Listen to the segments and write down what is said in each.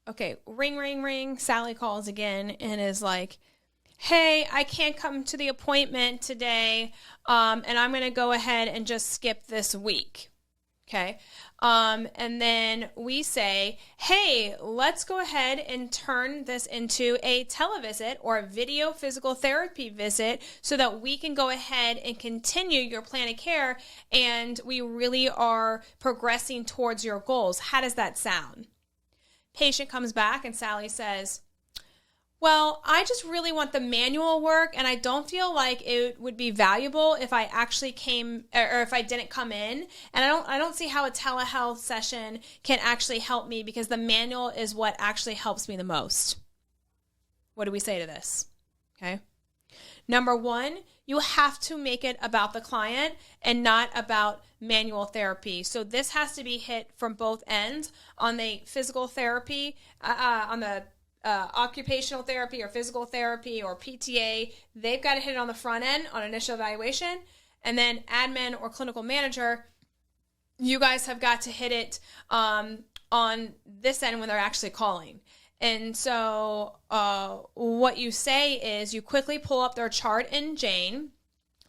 Okay, ring, ring, ring. Sally calls again and is like, hey, I can't come to the appointment today, and I'm going to go ahead and just skip this week. Okay. And then we say, hey, let's go ahead and turn this into a televisit or a video physical therapy visit so that we can go ahead and continue your plan of care and we really are progressing towards your goals. How does that sound? Patient comes back and Sally says, well, I just really want the manual work and I don't feel like it would be valuable if I actually came or if I didn't come in. And I don't see how a telehealth session can actually help me because the manual is what actually helps me the most. What do we say to this? Okay. Number one, you have to make it about the client and not about manual therapy. So this has to be hit from both ends on the physical therapy, on the occupational therapy or physical therapy or PTA. They've got to hit it on the front end on initial evaluation. And then admin or clinical manager, you guys have got to hit it on this end when they're actually calling. And so what you say is you quickly pull up their chart in Jane,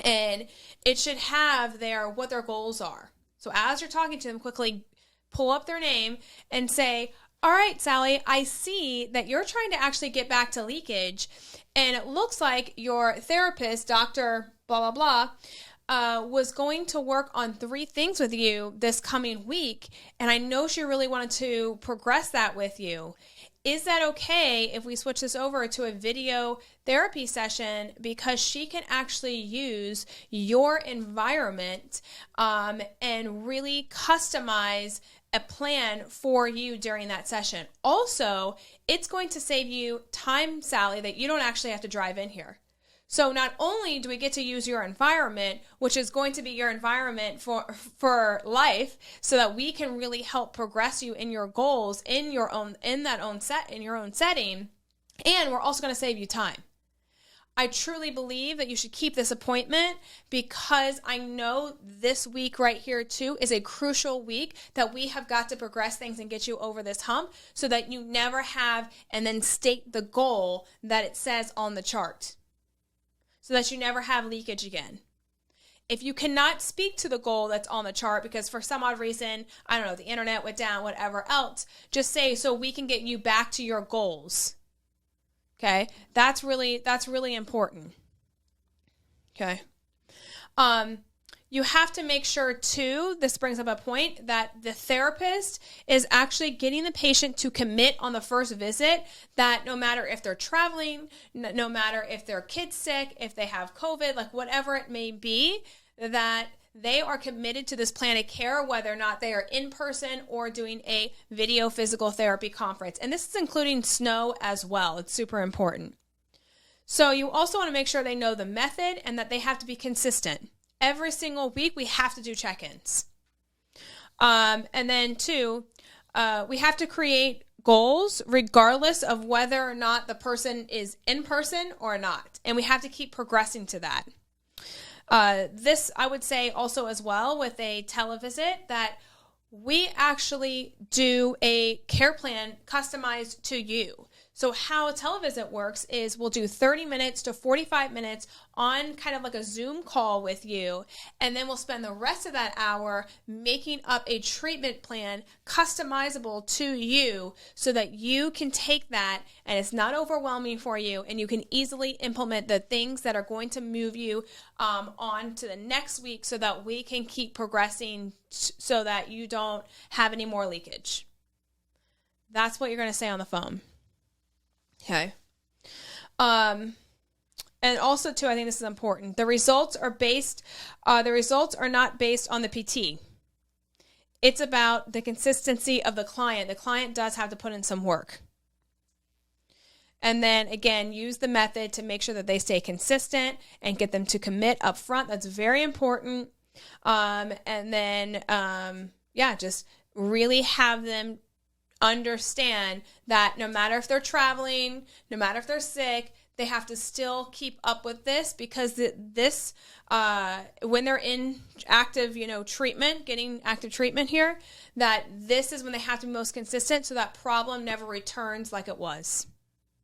and it should have what their goals are. So as you're talking to them, quickly pull up their name and say, all right, Sally, I see that you're trying to actually get back to leakage, and it looks like your therapist, Dr. blah, blah, blah, was going to work on 3 things with you this coming week, and I know she really wanted to progress that with you. Is that okay if we switch this over to a video therapy session because she can actually use your environment and really customize a plan for you during that session? Also, it's going to save you time, Sally, that you don't actually have to drive in here. So not only do we get to use your environment, which is going to be your environment for life, so that we can really help progress you in your goals in your own setting, and we're also going to save you time. I truly believe that you should keep this appointment because I know this week right here too is a crucial week that we have got to progress things and get you over this hump so that you never have and then state the goal that it says on the chart so that you never have leakage again. If you cannot speak to the goal that's on the chart because for some odd reason, I don't know, the internet went down, whatever else, just say so we can get you back to your goals. Okay, that's really important. Okay, you have to make sure too, this brings up a point, that the therapist is actually getting the patient to commit on the first visit that no matter if they're traveling, no matter if their kid's sick, if they have COVID, like whatever it may be, that they are committed to this plan of care, whether or not they are in person or doing a video physical therapy conference. And this is including snow as well. It's super important. So you also want to make sure they know the method and that they have to be consistent. Every single week, we have to do check-ins. And then two, we have to create goals regardless of whether or not the person is in person or not. And we have to keep progressing to that. This, I would say also as well with a televisit that we actually do a care plan customized to you. So how a televisit works is we'll do 30 minutes to 45 minutes on kind of like a Zoom call with you, and then we'll spend the rest of that hour making up a treatment plan customizable to you so that you can take that and it's not overwhelming for you and you can easily implement the things that are going to move you on to the next week so that we can keep progressing so that you don't have any more leakage. That's what you're going to say on the phone. Okay. And also too, I think this is important. The results are not based on the PT. It's about the consistency of the client. The client does have to put in some work. And then again, use the method to make sure that they stay consistent and get them to commit up front. That's very important. And then, just really have them understand that no matter if they're traveling, no matter if they're sick, they have to still keep up with this, because this when they're in active, treatment, getting active treatment here, that this is when they have to be most consistent, so that problem never returns like it was.